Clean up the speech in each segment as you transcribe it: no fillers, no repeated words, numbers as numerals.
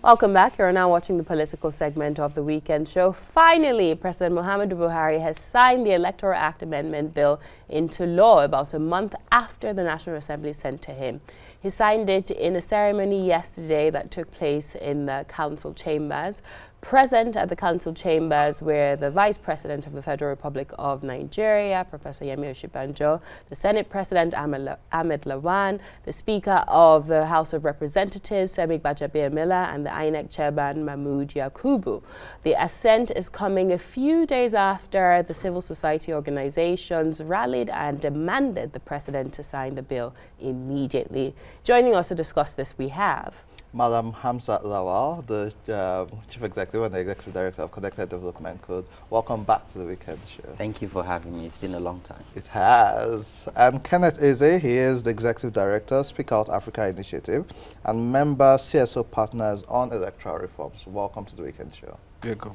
Welcome back. You're now watching the political segment of the weekend show. Finally, President Muhammadu Buhari has signed the Electoral Act Amendment Bill into law about a month after the National Assembly sent to him. He signed it in a ceremony yesterday that took place in the council chambers. Present at the council chambers were the Vice President of the Federal Republic of Nigeria, Professor Yemi, the Senate President, Ahmed Lawan, the Speaker of the House of Representatives, Femi Gbajabiamila, and the INEC Chairman, Mahmood, Yakubu. The assent is coming a few days after the civil society organizations rallied and demanded the President to sign the bill immediately. Joining us to discuss this, we have Madam Hamzat Lawan, the Chief Executive and the Executive Director of Connected Development Code. Welcome back to the weekend show. Thank you for having me. It's been a long time. It has. And Kenneth Eze, he is the Executive Director, Speak Out Africa Initiative, and member CSO Partners on Electoral Reforms. Welcome to the weekend show.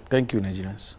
Thank you, Nigerians.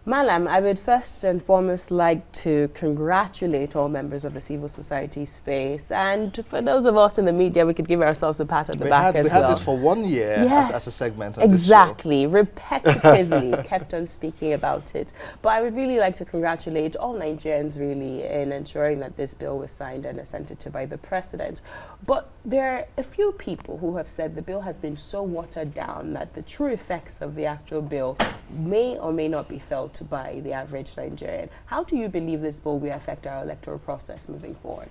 Malam, I would first and foremost like to congratulate all members of the civil society space, and for those of us in the media, we could give ourselves a pat on the back as well. We had this for 1 year as a segment of exactly, this show. Repetitively kept on speaking about it. But I would really like to congratulate all Nigerians really in ensuring that this bill was signed and assented to by the President. But there are a few people who have said the bill has been so watered down that the true effects of the actual bill may or may not be felt by the average Nigerian. How do you believe this bill will affect our electoral process moving forward?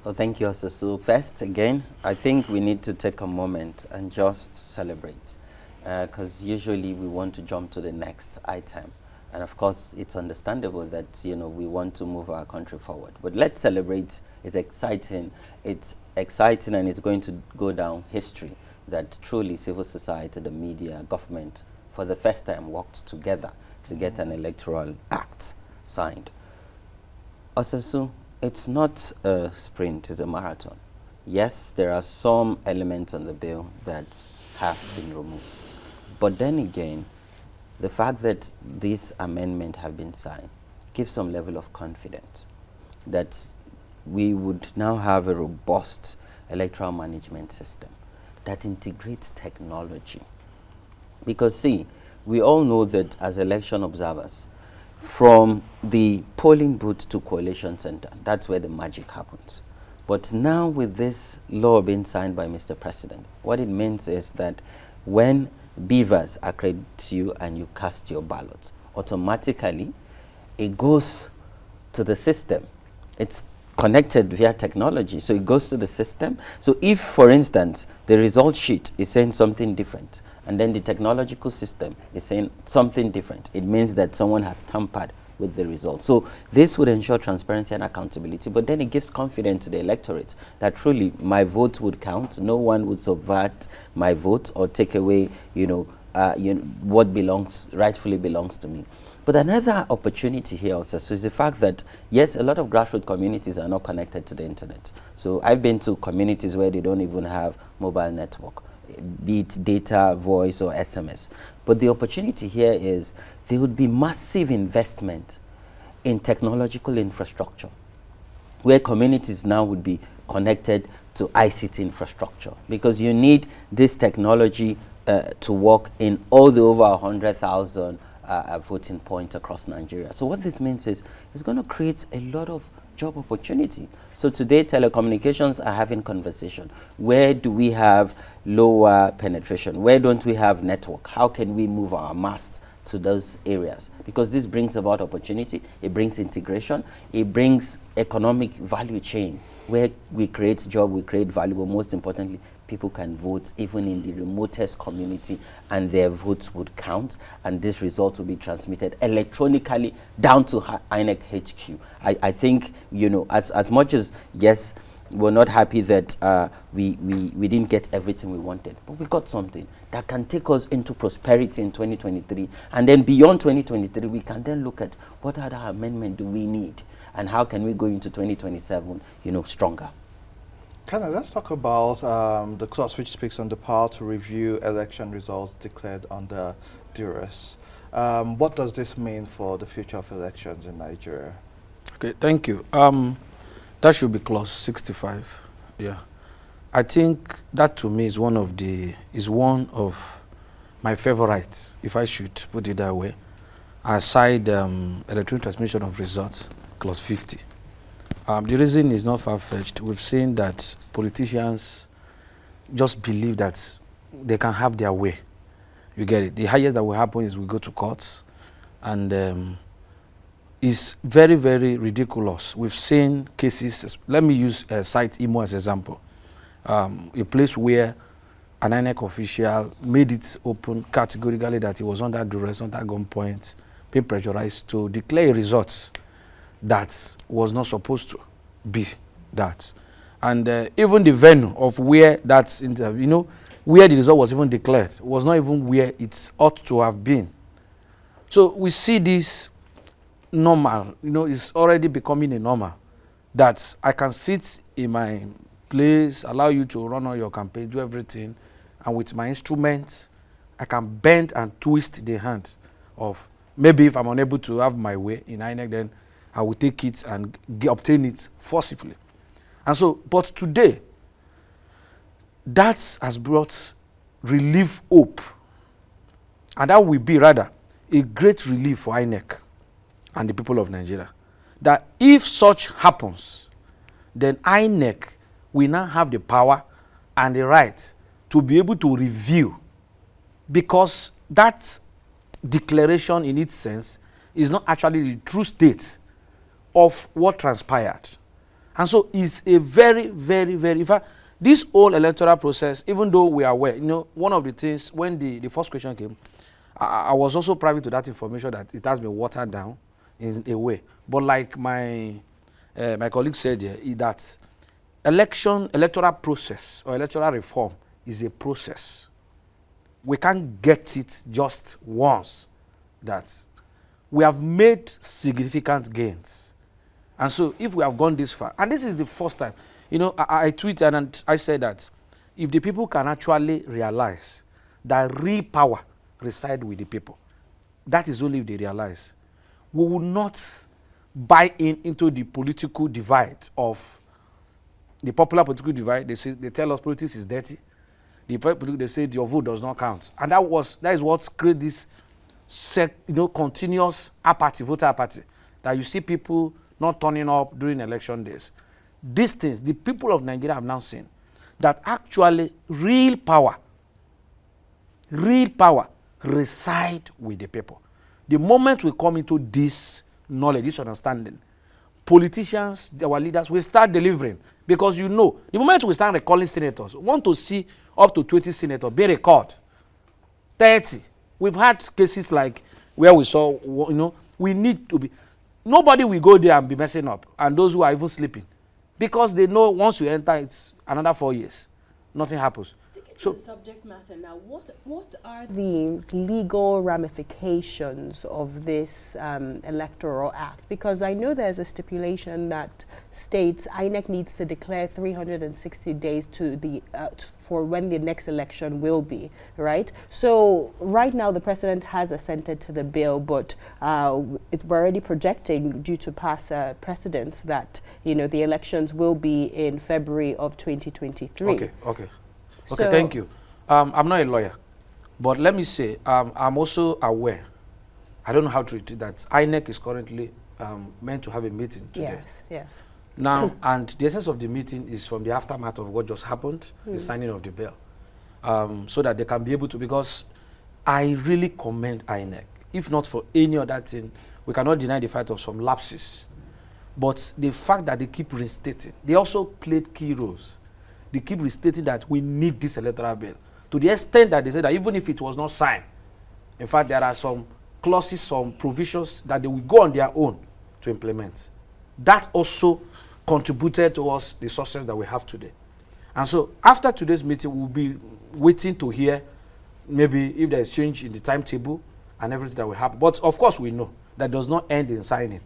Well, thank you, Osasu. First, again, I think we need to take a moment and just celebrate, because usually we want to jump to the next item. And of course, it's understandable that, we want to move our country forward. But let's celebrate. It's exciting and it's going to go down history that truly civil society, the media, government, for the first time worked together to get an electoral act signed. Osasu, it's not a sprint, it's a marathon. Yes, there are some elements on the bill that have been removed. But then again, the fact that this amendment have been signed gives some level of confidence that we would now have a robust electoral management system that integrates technology. Because see, we all know that as election observers, from the polling booth to coalition center, that's where the magic happens. But now with this law being signed by Mr. President, what it means is that when beavers accredit you and you cast your ballots, automatically it goes to the system. It's connected via technology, so it goes to the system. So if, for instance, the result sheet is saying something different, and then the technological system is saying something different, it means that someone has tampered with the results. So this would ensure transparency and accountability, but then it gives confidence to the electorate that truly my vote would count. No one would subvert my vote or take away, what rightfully belongs to me. But another opportunity here also is the fact that, yes, a lot of grassroots communities are not connected to the internet. So I've been to communities where they don't even have mobile network, be it data, voice, or SMS. But the opportunity here is there would be massive investment in technological infrastructure, where communities now would be connected to ICT infrastructure, because you need this technology to work in all the over 100,000 voting points across Nigeria. So what this means is it's going to create a lot of job opportunity. So today telecommunications are having conversation. Where do we have lower penetration? Where don't we have network? How can we move our mast to those areas? Because this brings about opportunity, it brings integration, it brings economic value chain, where we create job, we create value, but most importantly, people can vote even in the remotest community and their votes would count, and this result will be transmitted electronically down to INEC HQ. I think, as much as, yes, we're not happy that we didn't get everything we wanted, but we got something that can take us into prosperity in 2023. And then beyond 2023, we can then look at what other amendment do we need and how can we go into 2027, stronger. Let's talk about the clause which speaks on the power to review election results declared under duress. What does this mean for the future of elections in Nigeria? Okay, thank you. That should be clause 65. Yeah. I think that to me is one of my favorites, if I should put it that way, aside electronic transmission of results, clause 50. The reason is not far-fetched. We've seen that politicians just believe that they can have their way. You get it. The highest that will happen is we go to courts, and it's very, very ridiculous. We've seen cases. Let me use cite Imo as an example. A place where an INEC official made it open categorically that he was under duress, under gunpoint, being pressurized to declare a result that was not supposed to be that. And even the venue of where that interview, you know, where the result was even declared was not even where it ought to have been. So we see this normal, you know, it's already becoming a normal, that I can sit in my place, allow you to run on your campaign, do everything, and with my instruments, I can bend and twist the hand of, maybe if I'm unable to have my way in INEC, then I will take it and obtain it forcibly. And so, but today, that has brought relief hope. And that will be rather a great relief for INEC and the people of Nigeria. That if such happens, then INEC will now have the power and the right to be able to review, because that declaration in its sense is not actually the true state of what transpired. And so it's a very, very, very, in fact, this whole electoral process, even though we are aware, you know, one of the things, when the first question came, I was also privy to that information that it has been watered down in a way. But like my colleague said here, that electoral process or electoral reform is a process. We can't get it just once. That we have made significant gains. And so if we have gone this far, and this is the first time, you know, I tweeted and I said that if the people can actually realize that real power resides with the people, that is only if they realize, we will not buy into the political divide of the popular political divide. They tell us politics is dirty. They say your vote does not count. And that is what created this continuous apathy, voter apathy, that you see people not turning up during election days. These things, the people of Nigeria have now seen that actually real power reside with the people. The moment we come into this knowledge, this understanding, politicians, our leaders, will start delivering. Because you know, the moment we start recalling senators, we want to see up to 20 senators be recalled. 30. We've had cases like where we saw, you know, we need to be, nobody will go there and be messing up, and those who are even sleeping. Because they know once you enter, it's another 4 years. Nothing happens. So, the subject matter now, what are the legal ramifications of this Electoral Act? Because I know there's a stipulation that states INEC needs to declare 360 days to the for when the next election will be, right? So right now the president has assented to the bill, but we're already projecting, due to past precedents, that, you know, the elections will be in February of 2023. Okay, thank you. I'm not a lawyer, but let me say, I'm also aware, I don't know how to treat it, that INEC is currently meant to have a meeting today. Yes. Now, and the essence of the meeting is from the aftermath of what just happened, the signing of the bill, so that they can be able to, because I really commend INEC. If not for any other thing, we cannot deny the fact of some lapses. But the fact that they keep restating, they also played key roles. They keep restating that we need this electoral bill, to the extent that they say that even if it was not signed, in fact, there are some clauses, some provisions that they will go on their own to implement. That also contributed towards the success that we have today. And so after today's meeting, we'll be waiting to hear maybe if there's change in the timetable and everything that will happen. But of course, we know that does not end in signing.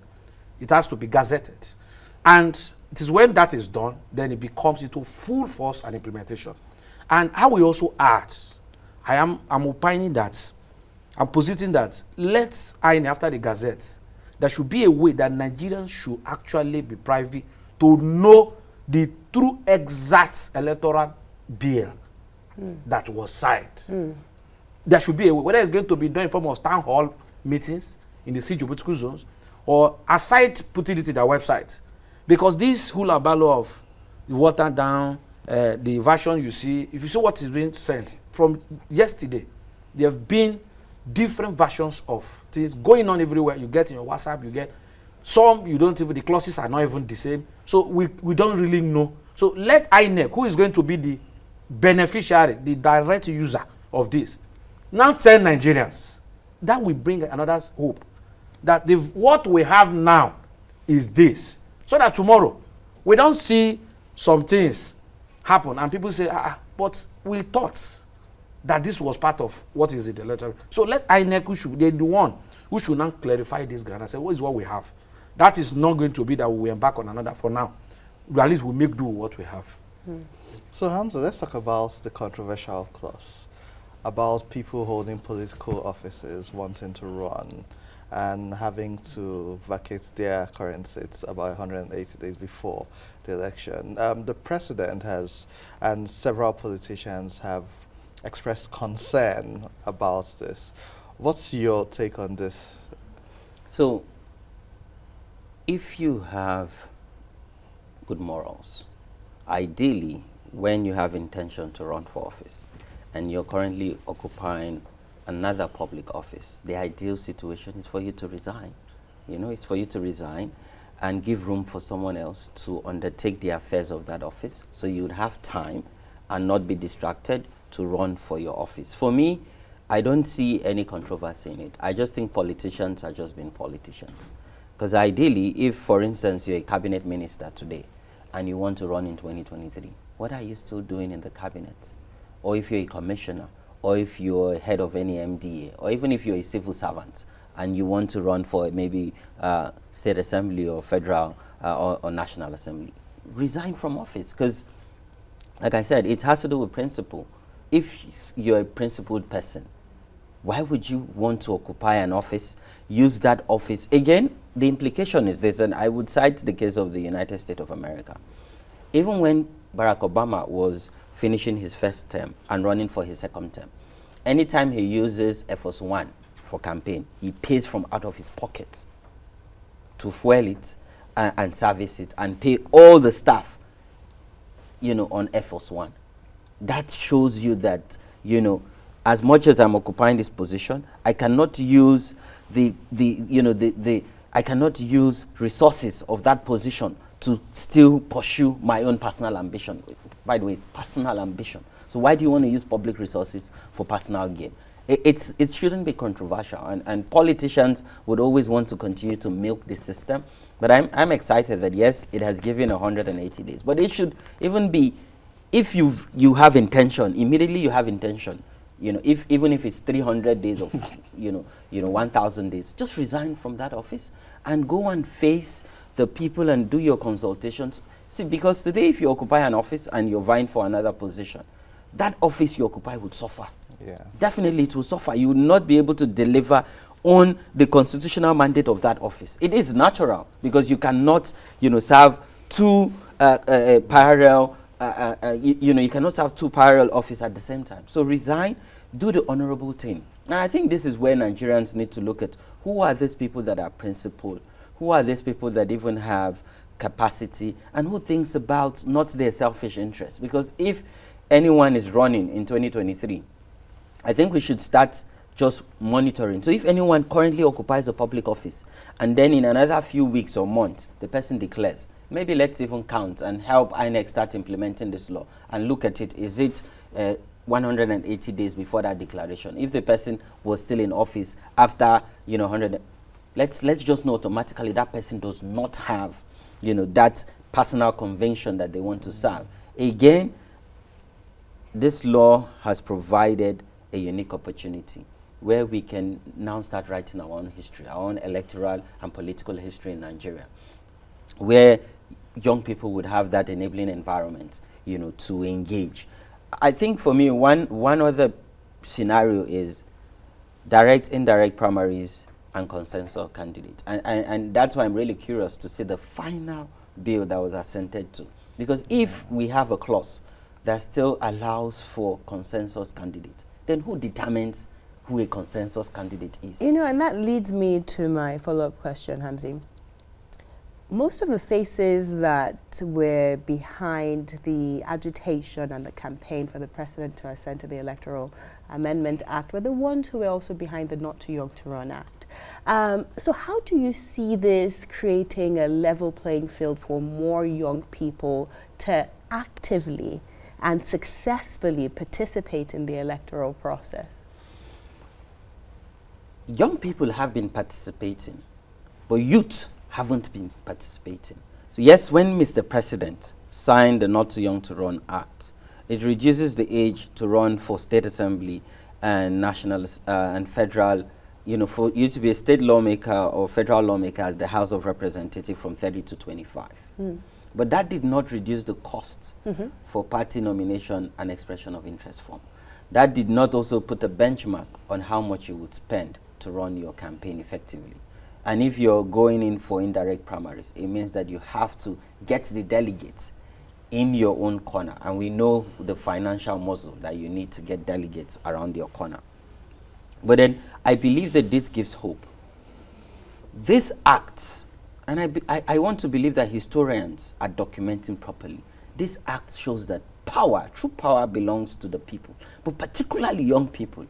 It has to be gazetted. And it is when that is done, then it becomes into full force and implementation. And I will also add, I'm opining that, I'm positing that, let's INEC, after the Gazette, there should be a way that Nigerians should actually be privy to know the true exact electoral bill that was signed. There should be a way, whether it's going to be done in form of town hall meetings in the geopolitical zones, or aside putting it in their website. Because this hula ballo of water down, the version you see, if you see what is being sent from yesterday, there have been different versions of things going on everywhere. You get in your WhatsApp, you get some, you don't even, the clauses are not even the same. So we don't really know. So let INEC, who is going to be the beneficiary, the direct user of this, now tell Nigerians. That will bring another hope. That what we have now is this. So that tomorrow, we don't see some things happen and people say, but we thought that this was part of what is it, the letter. So let INEC, who should be the one who should now clarify this ground and say, what is what we have? That is not going to be that we embark on another for now. At least we make do what we have. So Hamza, let's talk about the controversial clause about people holding political offices wanting to run and having to vacate their current seats about 180 days before the election. The president has, and several politicians have expressed concern about this. What's your take on this? So, if you have good morals, ideally, when you have intention to run for office, and you're currently occupying another public office, the ideal situation is for you to resign. You know, it's for you to resign and give room for someone else to undertake the affairs of that office, so you would have time and not be distracted to run for your office. For me, I don't see any controversy in it. I just think politicians are just being politicians. Because ideally, if, for instance, you're a cabinet minister today and you want to run in 2023, what are you still doing in the cabinet? Or if you're a commissioner, or if you're head of any MDA, or even if you're a civil servant and you want to run for maybe state assembly or federal or national assembly, resign from office. Because, like I said, it has to do with principle. If you're a principled person, why would you want to occupy an office, use that office? Again, the implication is this, and I would cite the case of the United States of America. Even when Barack Obama was finishing his first term and running for his second term, anytime he uses Air Force One for campaign, he pays from out of his pocket to fuel it and service it and pay all the staff, you know, on Air Force One. That shows you that, you know, as much as I'm occupying this position, I cannot use I cannot use resources of that position to still pursue my own personal ambition. By the way, it's personal ambition. So why do you want to use public resources for personal gain? It shouldn't be controversial, and politicians would always want to continue to milk the system. But I'm excited that yes, it has given 180 days. But it should even be, if you have intention, immediately you have intention. You know, even if it's 300 days of, you know, 1,000 days, just resign from that office and go and face the people and do your consultations. See, because today, if you occupy an office and you're vying for another position, that office you occupy would suffer. Yeah. Definitely, it will suffer. You will not be able to deliver on the constitutional mandate of that office. It is natural because you cannot, you know, serve two parallel. You cannot serve two parallel offices at the same time. So resign, do the honorable thing. And I think this is where Nigerians need to look at who are these people that are principled, who are these people that even have capacity, and who thinks about not their selfish interests. Because if anyone is running in 2023, I think we should start just monitoring. So if anyone currently occupies a public office, and then in another few weeks or months, the person declares, maybe let's even count and help INEC start implementing this law and look at it. Is it 180 days before that declaration? If the person was still in office after, 100, let's just know automatically that person does not have, that personal conviction that they want to serve. Again, this law has provided a unique opportunity where we can now start writing our own history, our own electoral and political history in Nigeria, where young people would have that enabling environment, to engage. I think for me, one other scenario is direct, indirect primaries and consensus candidates. And that's why I'm really curious to see the final bill that was assented to. Because if we have a clause that still allows for consensus candidate, then who determines who a consensus candidate is? You know, and that leads me to my follow-up question, Hamzi. Most of the faces that were behind the agitation and the campaign for the president to assent to the Electoral Amendment Act were the ones who were also behind the Not Too Young to Run Act. So how do you see this creating a level playing field for more young people to actively and successfully participate in the electoral process? Young people have been participating, but youth haven't been participating. So yes, when Mr. President signed the Not Too Young to Run Act, it reduces the age to run for state assembly and national and federal, you know, for you to be a state lawmaker or federal lawmaker at the House of Representatives from 30 to 25. But that did not reduce the cost for party nomination and expression of interest form. That did not also put a benchmark on how much you would spend to run your campaign effectively. And if you're going in for indirect primaries, it means that you have to get the delegates in your own corner. And we know the financial muscle that you need to get delegates around your corner. But then I believe that this gives hope. This act, and I want to believe that historians are documenting properly, this act shows that power, true power, belongs to the people, but particularly young people.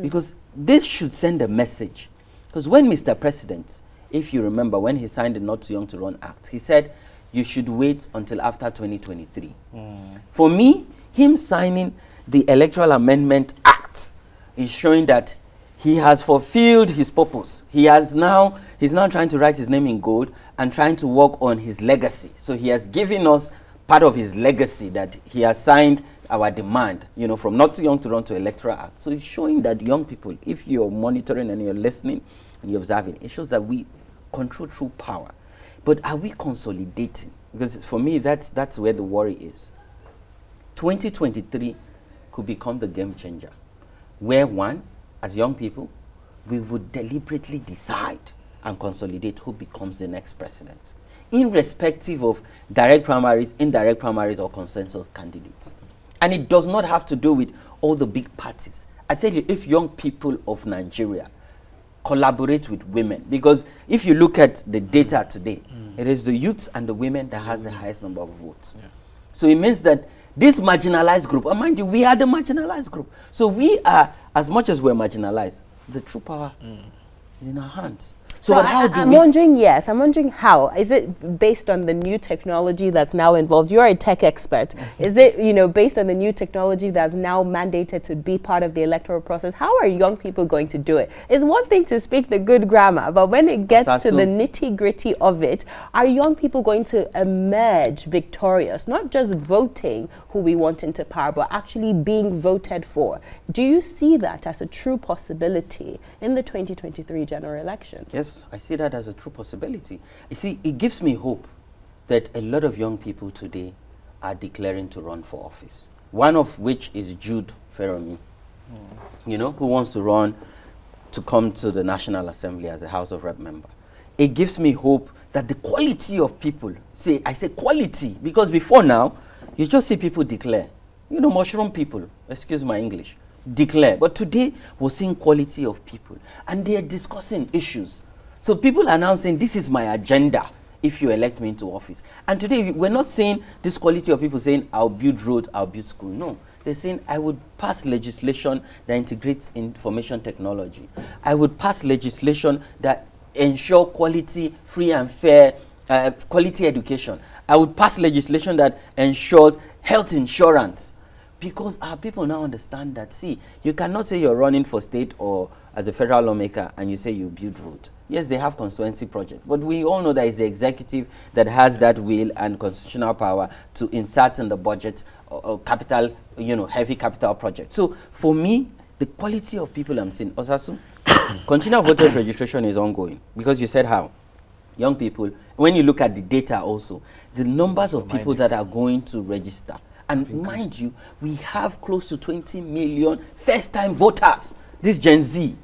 Because this should send a message. Because when Mr. President, if you remember, when he signed the Not Too Young to Run Act, he said you should wait until after 2023. For me, him signing the Electoral Amendment Act is showing that he has fulfilled his purpose. He's now trying to write his name in gold and trying to work on his legacy. So he has given us part of his legacy, that he has signed our demand, you know, from Not Too Young to Run to Electoral Act. So it's showing that young people, if you're monitoring and you're listening and you're observing, it shows that we control true power. But are we consolidating? Because for me, that's where the worry is. 2023 could become the game changer, where one, as young people, we would deliberately decide and consolidate who becomes the next president, irrespective of direct primaries, indirect primaries, or consensus candidates. And it does not have to do with all the big parties. I tell you, if young people of Nigeria collaborate with women, because if you look at the data today, it is the youth and the women that has the highest number of votes. So it means that this marginalized group, and mind you, we are the marginalized group. So we are, as much as we're marginalized, the true power is in our hands. So I'm wondering how. Is it based on the new technology that's now involved? You're a tech expert. Is it, you know, based on the new technology that's now mandated to be part of the electoral process? How are young people going to do it? It's one thing to speak the good grammar, but when it gets to the nitty-gritty of it, are young people going to emerge victorious, not just voting who we want into power, but actually being voted for? Do you see that as a true possibility in the 2023 general elections? Yes, I see that as a true possibility. You see, it gives me hope that a lot of young people today are declaring to run for office. One of which is Jude Fermi, you know, who wants to run to come to the National Assembly as a House of Rep member. It gives me hope that the quality of people, I say quality, because before now, you just see people declare. You know, mushroom people, excuse my English, declare. But today, we're seeing quality of people, and they are discussing issues. So people are now saying, this is my agenda if you elect me into office. And today, we're not saying this quality of people saying, I'll build road, I'll build school. No, they're saying, I would pass legislation that integrates information technology. I would pass legislation that ensure quality, free and fair, quality education. I would pass legislation that ensures health insurance. Because our people now understand that, see, you cannot say you're running for state or as a federal lawmaker and you say you build road. Yes, they have constituency projects, but we all know that it's the executive that has that will and constitutional power to insert in the budget or capital, you know, heavy capital projects. So for me, the quality of people I'm seeing, Osasu, continual voters registration is ongoing, because you said how young people, when you look at the data also, the numbers of people that are going to register, and mind you, we have close to 20 million first-time voters, this Gen Z,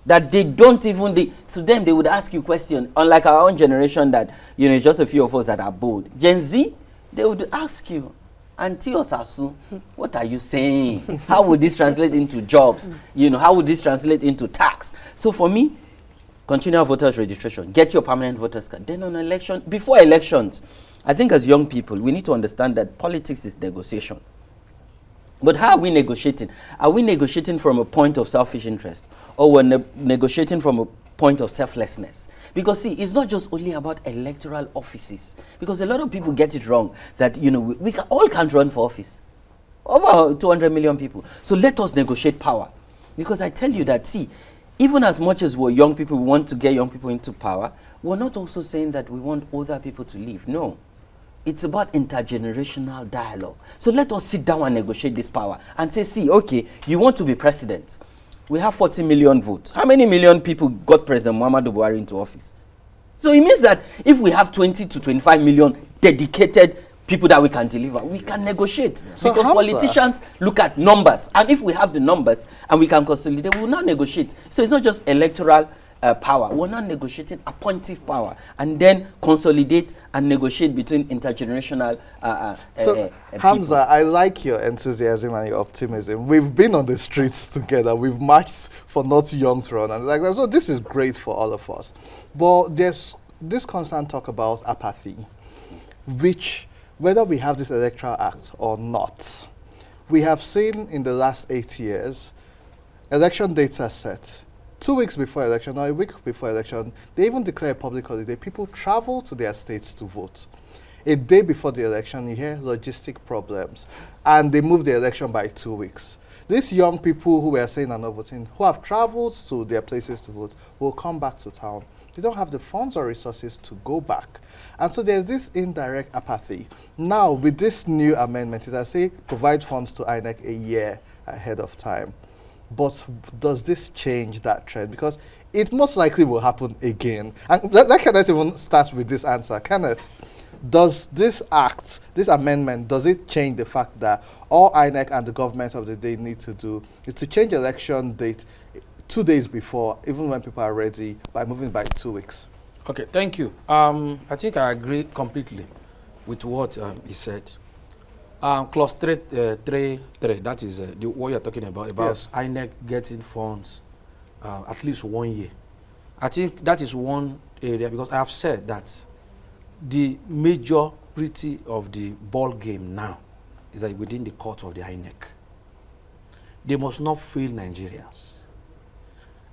that they don't even, to them they would ask you questions, unlike our own generation that, you know, it's just a few of us that are bold. Gen Z, they would ask you, Auntie Osasu, what are you saying? How would this translate into jobs? You know, how would this translate into tax? So for me, continual voters registration, get your permanent voters card. Then on election, before elections, I think as young people, we need to understand that politics is negotiation. But how are we negotiating? Are we negotiating from a point of selfish interest? Or we're negotiating from a point of selflessness? Because see, it's not just only about electoral offices. Because a lot of people get it wrong that, you know, we all can't run for office. Over 200 million people. So let us negotiate power. Because I tell you that, see, even as much as we're young people, we want to get young people into power, we're not also saying that we want older people to leave. No. It's about intergenerational dialogue. So let us sit down and negotiate this power and say, see, okay, you want to be president. We have 40 million votes. How many million people got President Muhammadu Buhari into office? So it means that if we have 20 to 25 million dedicated people that we can deliver, we can negotiate. So because politicians look at numbers. And if we have the numbers and we can consolidate, we will not negotiate. So it's not just electoral power. We're not negotiating appointive power and then consolidate and negotiate between intergenerational So, Hamza, I like your enthusiasm and your optimism. We've been on the streets together. We've marched for not young to run. And like that. So this is great for all of us. But there's this constant talk about apathy, which, whether we have this Electoral Act or not, we have seen in the last 8 years, election dates are set. 2 weeks before election or a week before election, they even declare a public holiday. People travel to their states to vote. A day before the election, you hear logistic problems, and they move the election by 2 weeks. These young people who were saying are not voting, who have traveled to their places to vote, will come back to town. They don't have the funds or resources to go back. And so there's this indirect apathy. Now, with this new amendment, it I say provide funds to INEC a year ahead of time. But does this change that trend? Because it most likely will happen again. And let Kenneth even start with this answer. Kenneth, does this act, this amendment, does it change the fact that all INEC and the government of the day need to do is to change election date 2 days before, even when people are ready, by moving by 2 weeks? Okay, thank you. I think I agree completely with what he said. Clause 3.3, that is what you're talking about yes. INEC getting funds at least 1 year. I think that is one area, because I have said that the majority of the ball game now is that within the court of the INEC. They must not fail Nigerians.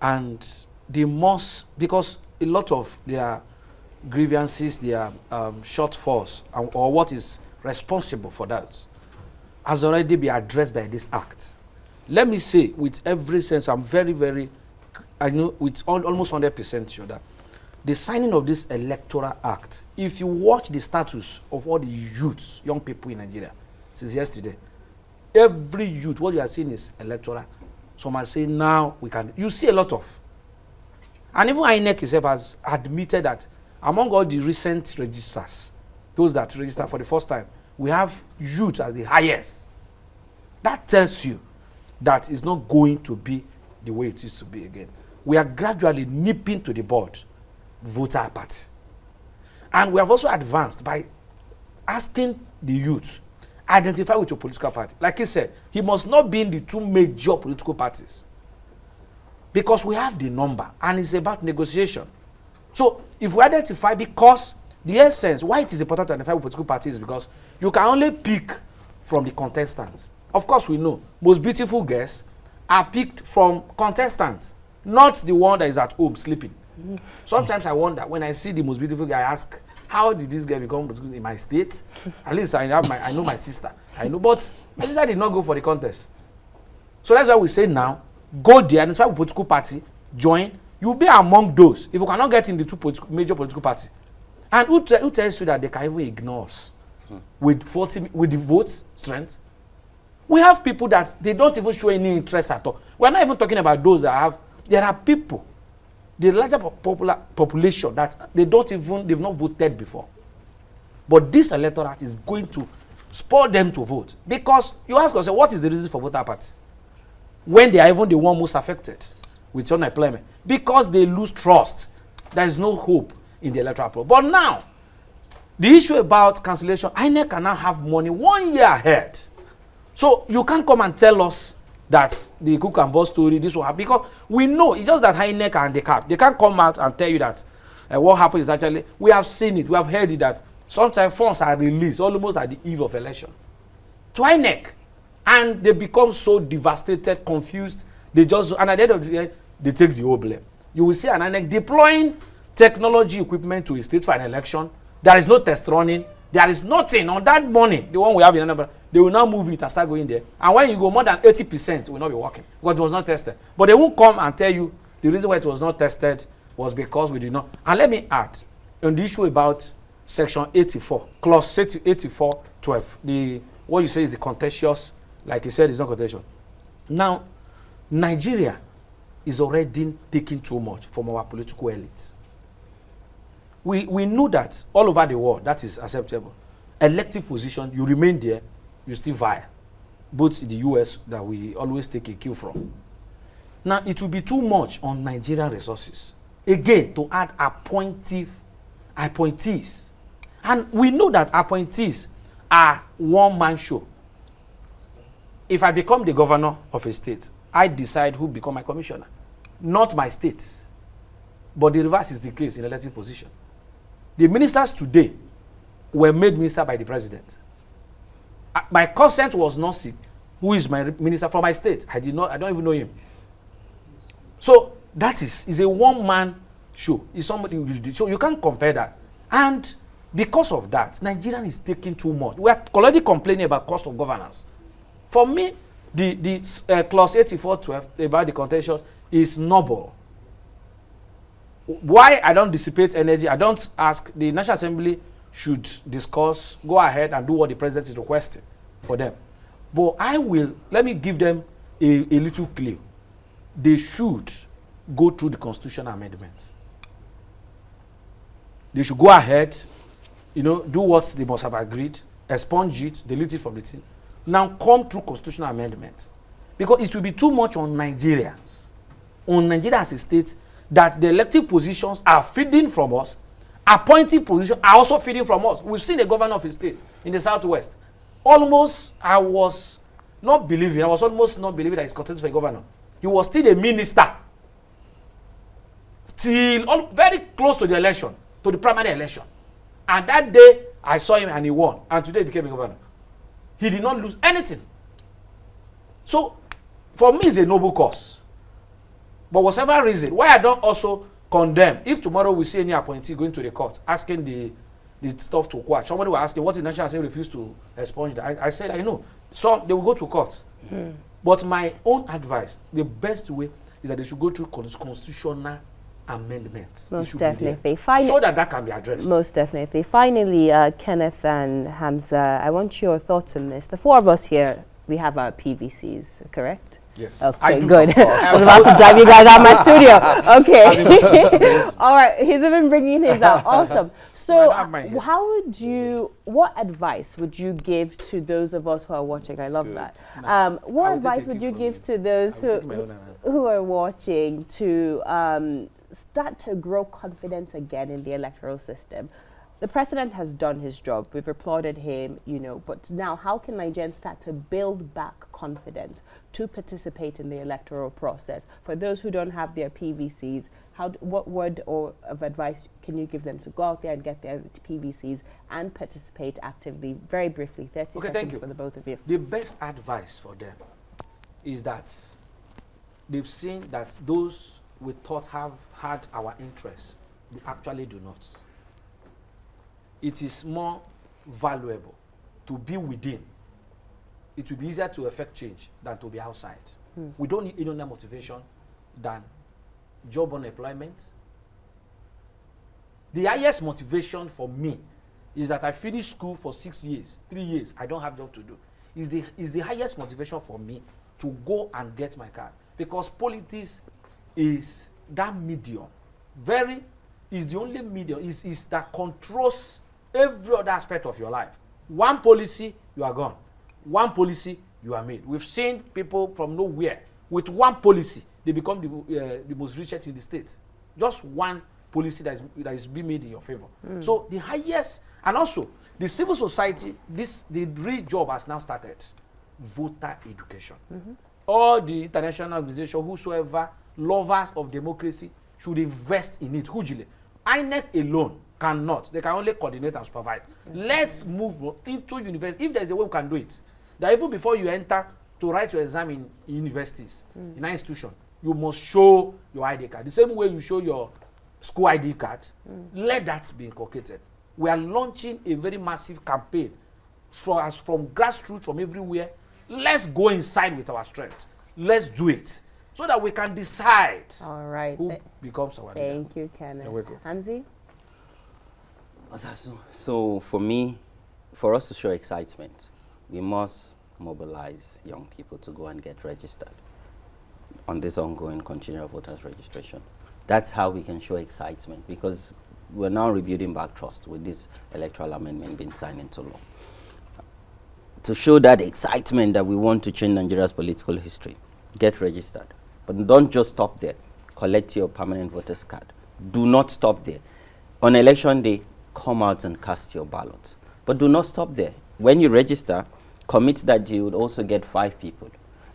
And they must, because a lot of their grievances, their shortfalls, or what is responsible for that, has already been addressed by this act. Let me say, with every sense, I'm very, very, I know with almost 100% sure that the signing of this Electoral Act, if you watch the status of all the youths, young people in Nigeria, since yesterday, every youth, what you are seeing is electoral. Some are saying now we can, you see a lot of. And even INEC itself has admitted that among all the recent registers, those that register for the first time, we have youth as the highest. That tells you that it's not going to be the way it used to be again. We are gradually nipping to the bud voter apathy. And we have also advanced by asking the youth, identify with your political party. Like he said, he must not be in the two major political parties. Because we have the number, and it's about negotiation. So if we identify, because the essence, why it is important to identify with political parties is because you can only pick from the contestants. Of course, we know most beautiful girls are picked from contestants, not the one that is at home sleeping. Sometimes I wonder, when I see the most beautiful guy, I ask, how did this girl become in my state? At least I know my sister. I know, but my sister did not go for the contest. So that's why we say now, go there, and it's why political party, join, you'll be among those. If you cannot get in the two major political parties. And who tells you that they can even ignore us with the vote strength? We have people that they don't even show any interest at all. We're not even talking about those that have, there are people, the larger population that they've not voted before. But this Electoral Act is going to spur them to vote. Because you ask yourself, what is the reason for voter apathy? When they are even the one most affected with unemployment. Because they lose trust. There is no hope in the electoral process. But now, The issue about cancellation, INEC can now have money 1 year ahead. So you can't come and tell us that the cook and boss story, this will happen, because we know it's just that INEC and the CAP, they can't come out and tell you that what happened is actually, we have seen it, we have heard it, that sometimes funds are released almost at the eve of election to INEC, and they become so devastated, confused, they just, and at the end of the day, they take the whole blame. You will see an INEC deploying technology equipment to a state for an election. There is no test running. There is nothing on that money, the one we have in Anambra. They will now move it and start going there. And when you go more than 80%, it will not be working because it was not tested. But they won't come and tell you the reason why it was not tested was because we did not. And let me add on the issue about Section 84, Clause 84, 12. What you say is the contentious, like you said, it's not contentious. Now, Nigeria is already taking too much from our political elites. We know that all over the world, that is acceptable. Elective position, you remain there, you still vie. Both in the US that we always take a cue from. Now, it will be too much on Nigerian resources. Again, to add appointees. And we know that appointees are one-man show. If I become the governor of a state, I decide who become my commissioner. Not my state. But the reverse is the case in elective position. The ministers today were made minister by the president. My consent was not sick. Who is my minister from my state? I don't even know him. So that is a one-man show. It's somebody so you can't compare that. And because of that, Nigeria is taking too much. We are already complaining about cost of governance. For me, the clause 84.12 about the contentious is noble. Why I don't dissipate energy, I don't ask, the National Assembly should discuss, go ahead and do what the president is requesting for them. But let me give them a little clue. They should go through the constitutional amendment. They should go ahead, do what they must have agreed, expunge it, delete it from the thing. Now come through constitutional amendment. Because it will be too much on Nigerians, on Nigeria as a state, that the elective positions are feeding from us, appointing positions are also feeding from us. We've seen a governor of a state in the southwest. I was almost not believing that he's contested for a governor. He was still a minister till very close to the election, to the primary election. And that day, I saw him and he won. And today he became a governor. He did not lose anything. So, for me, it's a noble cause. But whatever reason, why I don't also condemn, if tomorrow we see any appointee going to the court, asking the stuff to quash, somebody will ask, what the National Assembly refused to expunge that? I said, I know. So they will go to court. But my own advice, the best way is that they should go through constitutional amendments. Most definitely. So that can be addressed. Most definitely. Finally, Kenneth and Hamza, I want your thoughts on this. The four of us here, we have our PVCs, correct? Yes. Okay, good. I was about to drive you guys out of my studio. Okay. All right. He's even bringing his out. Awesome. So, what advice would you give to those of us who are watching? I love that. What advice would you give to those who are watching to start to grow confidence again in the electoral system? The president has done his job. We've applauded him, but now how can Nigerians start to build back confidence to participate in the electoral process? For those who don't have their PVCs, what word of advice can you give them to go out there and get their PVCs and participate actively? Very briefly, 30 seconds for the both of you. The best advice for them is that they've seen that those we thought have had our interests, they actually do not. It is more valuable to be within. It will be easier to effect change than to be outside. We don't need any other motivation than job unemployment. The highest motivation for me is that I finished school for 6 years, 3 years, I don't have job to do. Is the highest motivation for me to go and get my card. Because politics is that medium. Is the only medium, is that controls every other aspect of your life. One policy, you are gone. One policy, you are made. We've seen people from nowhere with one policy, they become the most richest in the state. Just one policy that is being made in your favor. So the highest, and also the civil society, the real job has now started. Voter education. All the international organizations, whosoever, lovers of democracy, should invest in it hugely. INEC alone cannot. They can only coordinate and supervise. Let's move into university. If there's a way we can do it, that even before you enter to write your exam in universities, in an institution, you must show your ID card. The same way you show your school ID card, let that be inculcated. We are launching a very massive campaign from grassroots, from everywhere. Let's go inside with our strength. Let's do it so that we can decide who becomes our leader. Thank you, Kenneth. Hamzi? So for me, for us to show excitement, we must mobilize young people to go and get registered on this ongoing continual voters registration. That's how we can show excitement, because we're now rebuilding back trust with this electoral amendment being signed into law. To show that excitement that we want to change Nigeria's political history, get registered. But don't just stop there. Collect your permanent voter's card. Do not stop there. On election day, come out and cast your ballot. But do not stop there. When you register, commit that you would also get 5 people.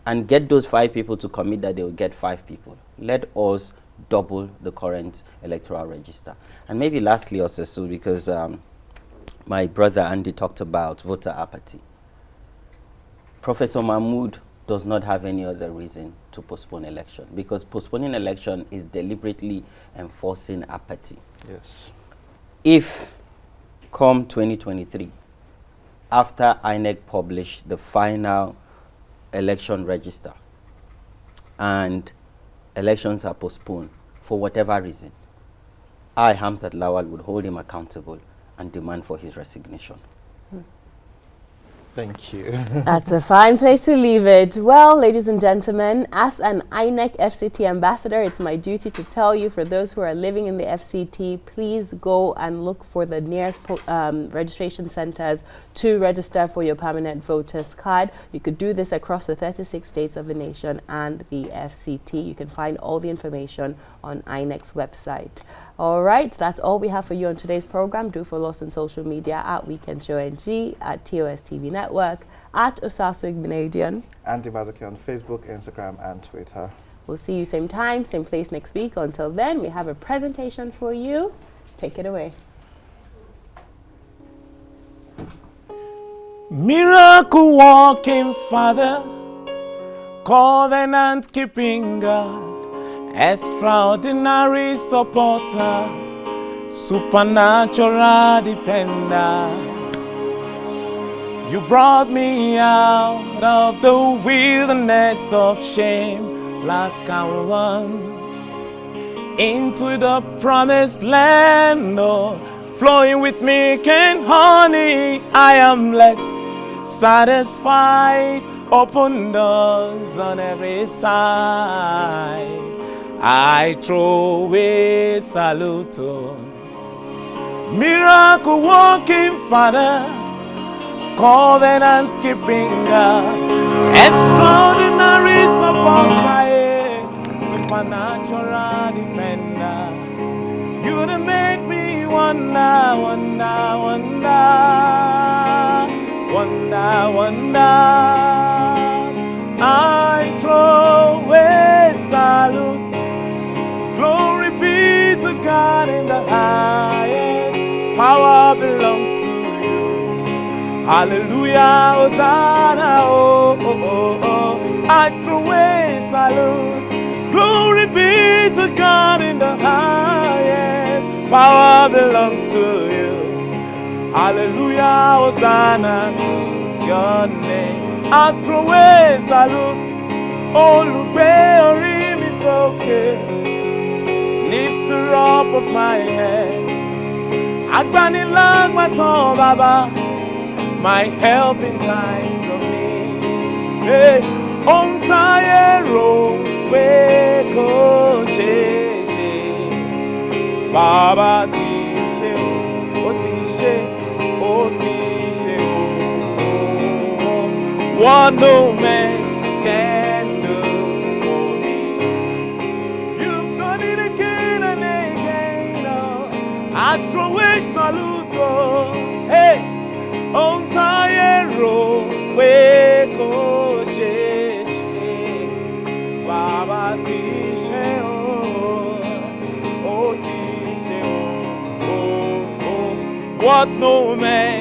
And get those 5 people to commit that they will get 5 people. Let us double the current electoral register. And maybe lastly also, so because my brother Andy talked about voter apathy. Professor Mahmood does not have any other reason to postpone election, because postponing election is deliberately enforcing apathy. Yes. If come 2023, after INEC published the final election register and elections are postponed for whatever reason, I, Hamzat Lawan, would hold him accountable and demand for his resignation. Thank you. That's a fine place to leave it. Well, ladies and gentlemen, as an INEC FCT ambassador, it's my duty to tell you, for those who are living in the FCT, please go and look for the nearest registration centers to register for your permanent voter's card. You could do this across the 36 states of the nation and the FCT. You can find all the information on INEC's website. All right, that's all we have for you on today's program. Do follow us on social media at Weekend Show NG, at TOS TV Network, at Osasu Igbinadian. Andy Mazuki on Facebook, Instagram, and Twitter. We'll see you same time, same place next week. Until then, we have a presentation for you. Take it away. Miracle walking Father, covenant keeping God, extraordinary supporter, supernatural defender. You brought me out of the wilderness of shame like I want, into the promised land, oh, flowing with milk and honey. I am blessed, satisfied, open doors on every side. I throw a salute to miracle working Father, covenant keeping God, extraordinary supporter, supernatural defender. You to make me wonder, wonder, wonder, wonder, wonder. I throw a salute. Glory be to God in the highest. Power belongs to you. Hallelujah, Hosanna, oh, oh, oh, oh. I throw a salute. Glory be to God in the highest. Power belongs to you. Hallelujah, Hosanna to your name. I throw a salute. Oh, look where him is okay. Lifter up of my head, Agbanilagbaton Baba, my help in times of need. Hey, on Tayero, we ko she, Baba tishe, o tishe, o tishe, oh. What no man can do for me. You've done it again and again. o. Hey, ohun táyé rò pé kò ṣeé ṣe, Bàbá ti ṣe o, ó ti ṣe o. What no man